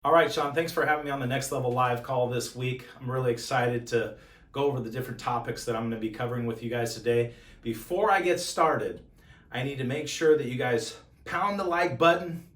All right, Sean, thanks for having me on the Next Level Live call this week. I'm really excited to go over the different topics that I'm going to be covering with you guys today. Before I get started, I need to make sure that you guys pound the like button,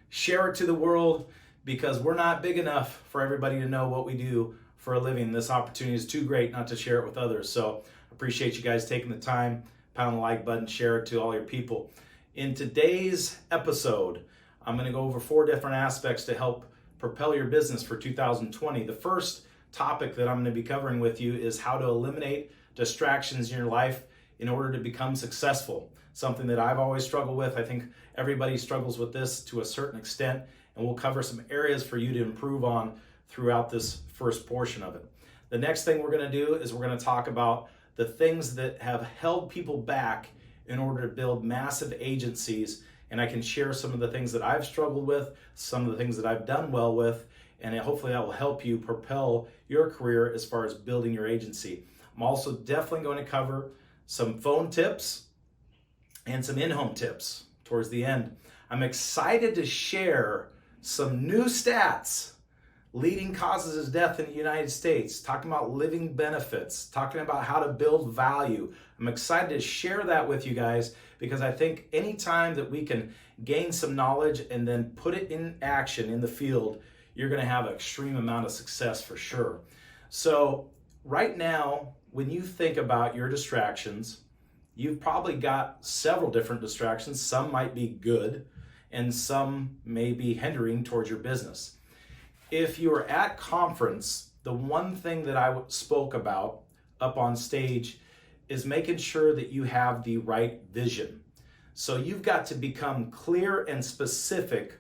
share it to the world, because we're not big enough for everybody to know what we do for a living. This opportunity is too great not to share it with others. So I appreciate you guys taking the time, pound the like button, share it to all your people. In today's episode, I'm going to go over 4 different aspects to help propel your business for 2020. The first topic that I'm going to be covering with you is how to eliminate distractions in your life in order to become successful. Something that I've always struggled with. I think everybody struggles with this to a certain extent, and we'll cover some areas for you to improve on throughout this first portion of it. The next thing we're going to do is we're going to talk about the things that have held people back in order to build massive agencies, and I can share some of the things that I've struggled with, some of the things that I've done well with, and hopefully that will help you propel your career as far as building your agency. I'm also definitely going to cover some phone tips and some in-home tips towards the end. I'm excited to share some new stats. Leading causes of death in the United States, talking about living benefits, talking about how to build value. I'm excited to share that with you guys because I think anytime that we can gain some knowledge and then put it in action in the field, you're going to have an extreme amount of success for sure. So right now, when you think about your distractions, you've probably got several different distractions. Some might be good and some may be hindering towards your business. If you were at conference, the one thing that I spoke about up on stage is making sure that you have the right vision. So you've got to become clear and specific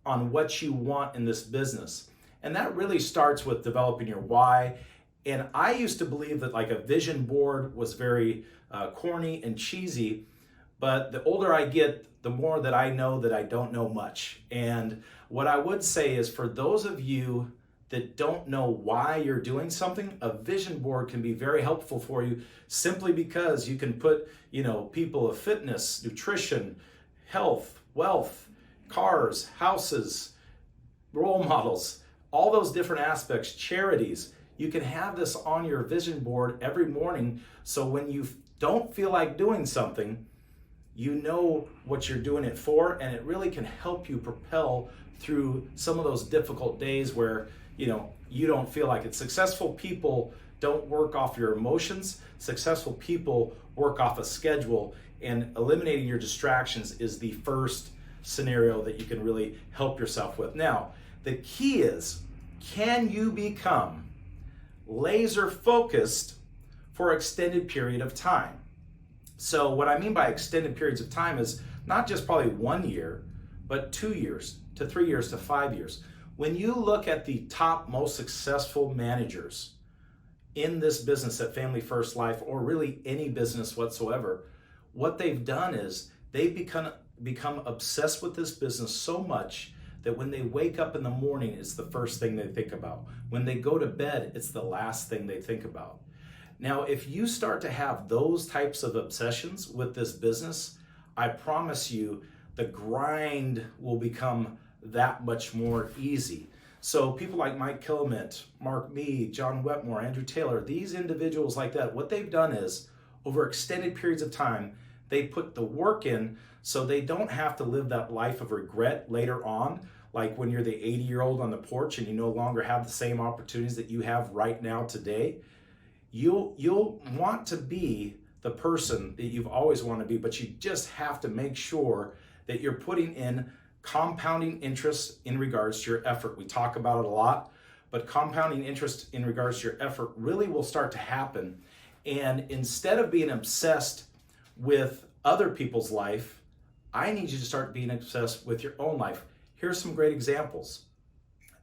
on what you want in this business. And that really starts with developing your why. And I used to believe that like a vision board was very corny and cheesy, but the older I get, the more that I know that I don't know much. And what I would say is for those of you that don't know why you're doing something, a vision board can be very helpful for you simply because you can put, people of fitness, nutrition, health, wealth, cars, houses, role models, all those different aspects, charities. You can have this on your vision board every morning so when you don't feel like doing something, you know what you're doing it for, and it really can help you propel through some of those difficult days where you don't feel like it. Successful people don't work off your emotions. Successful people work off a schedule, and eliminating your distractions is the first scenario that you can really help yourself with. Now, the key is, can you become laser focused for an extended period of time? So what I mean by extended periods of time is not just probably 1 year, but 2 years to 3 years to 5 years. When you look at the top most successful managers in this business at Family First Life, or really any business whatsoever, what they've done is they've become obsessed with this business so much that when they wake up in the morning, it's the first thing they think about. When they go to bed, it's the last thing they think about. Now, if you start to have those types of obsessions with this business, I promise you the grind will become that much more easy. So people like Mike Killamint, Mark Mead, John Wetmore, Andrew Taylor, these individuals like that, what they've done is over extended periods of time, they put the work in so they don't have to live that life of regret later on. Like when you're the 80-year-old on the porch and you no longer have the same opportunities that you have right now today. You'll want to be the person that you've always wanted to be, but you just have to make sure that you're putting in compounding interest in regards to your effort. We talk about it a lot, but compounding interest in regards to your effort really will start to happen. And instead of being obsessed with other people's life, I need you to start being obsessed with your own life. Here's some great examples.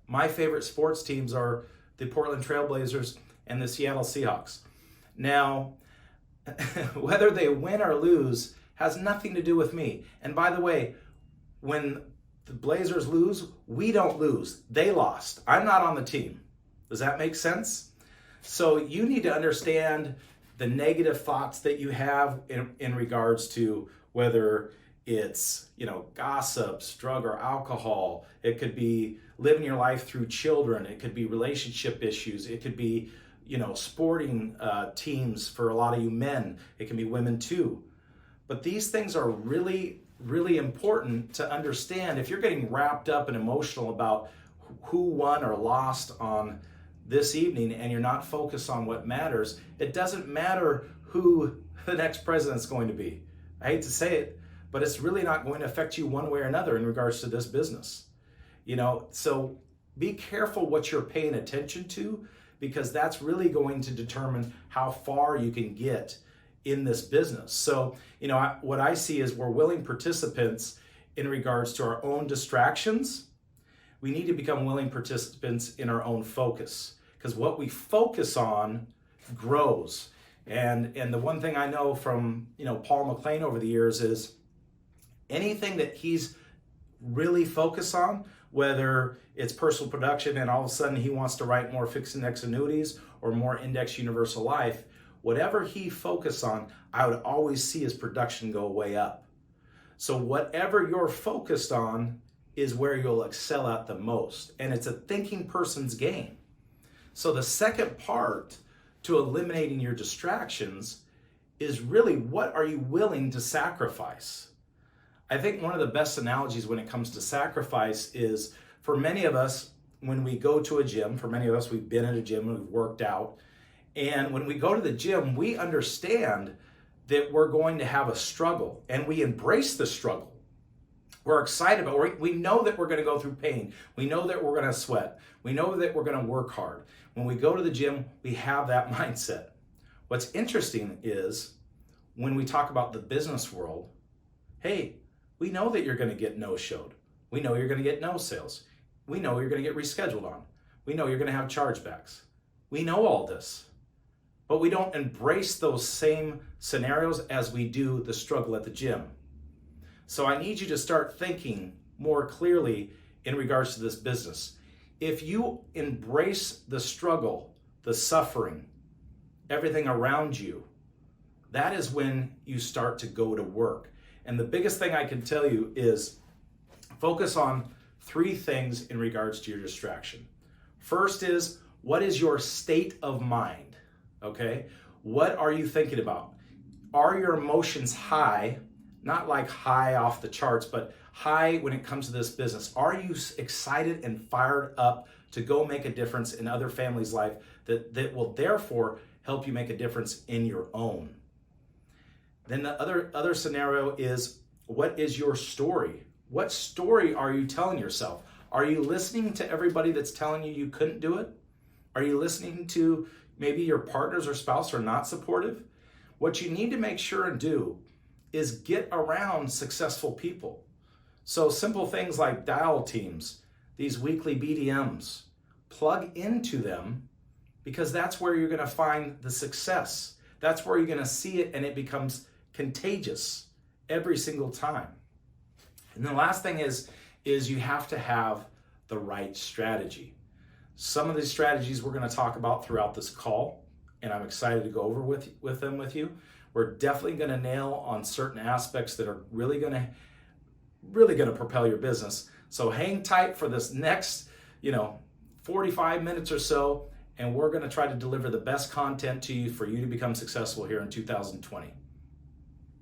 My favorite sports teams are the Portland Trail Blazers and the Seattle Seahawks. Now, whether they win or lose has nothing to do with me. And by the way, when the Blazers lose, we don't lose. They lost. I'm not on the team. Does that make sense? So you need to understand the negative thoughts that you have in regards to whether it's, gossips, drug or alcohol. It could be living your life through children. It could be relationship issues. It could be, sporting teams for a lot of you men. It can be women too. But these things are really, really important to understand. If you're getting wrapped up and emotional about who won or lost on this evening and you're not focused on what matters, it doesn't matter who the next president's going to be. I hate to say it, but it's really not going to affect you one way or another in regards to this business. So be careful what you're paying attention to, because that's really going to determine how far you can get in this business. So, what I see is we're willing participants in regards to our own distractions. We need to become willing participants in our own focus, because what we focus on grows. And the one thing I know from, Paul McLean over the years is anything that he's really focused on, whether it's personal production and all of a sudden he wants to write more fixed index annuities or more index universal life, whatever he focused on, I would always see his production go way up. So whatever you're focused on is where you'll excel at the most. And it's a thinking person's game. So the second part to eliminating your distractions is really, what are you willing to sacrifice? I think one of the best analogies when it comes to sacrifice is, for many of us, when we go to a gym, for many of us, we've been at a gym and we've worked out. And when we go to the gym, we understand that we're going to have a struggle, and we embrace the struggle. We're excited about it. We know that we're going to go through pain. We know that we're going to sweat. We know that we're going to work hard. When we go to the gym, we have that mindset. What's interesting is when we talk about the business world, hey, we know that you're going to get no-showed. We know you're going to get no sales. We know you're going to get rescheduled on. We know you're going to have chargebacks. We know all this, but we don't embrace those same scenarios as we do the struggle at the gym. So I need you to start thinking more clearly in regards to this business. If you embrace the struggle, the suffering, everything around you, that is when you start to go to work. And the biggest thing I can tell you is focus on 3 things in regards to your distraction. First is, what is your state of mind? Okay? What are you thinking about? Are your emotions high? Not like high off the charts, but high when it comes to this business. Are you excited and fired up to go make a difference in other families' life that will therefore help you make a difference in your own? Then the other scenario is, what is your story? What story are you telling yourself? Are you listening to everybody that's telling you couldn't do it? Are you listening to maybe your partners or spouse are not supportive? What you need to make sure and do is get around successful people. So simple things like dial teams, these weekly BDMs, plug into them, because that's where you're going to find the success. That's where you're going to see it, and it becomes contagious every single time. And the last thing is you have to have the right strategy. Some of these strategies we're going to talk about throughout this call, and I'm excited to go over with them with you. We're definitely going to nail on certain aspects that are really going to propel your business. So hang tight for this next, 45 minutes or so, and we're going to try to deliver the best content to you for you to become successful here in 2020.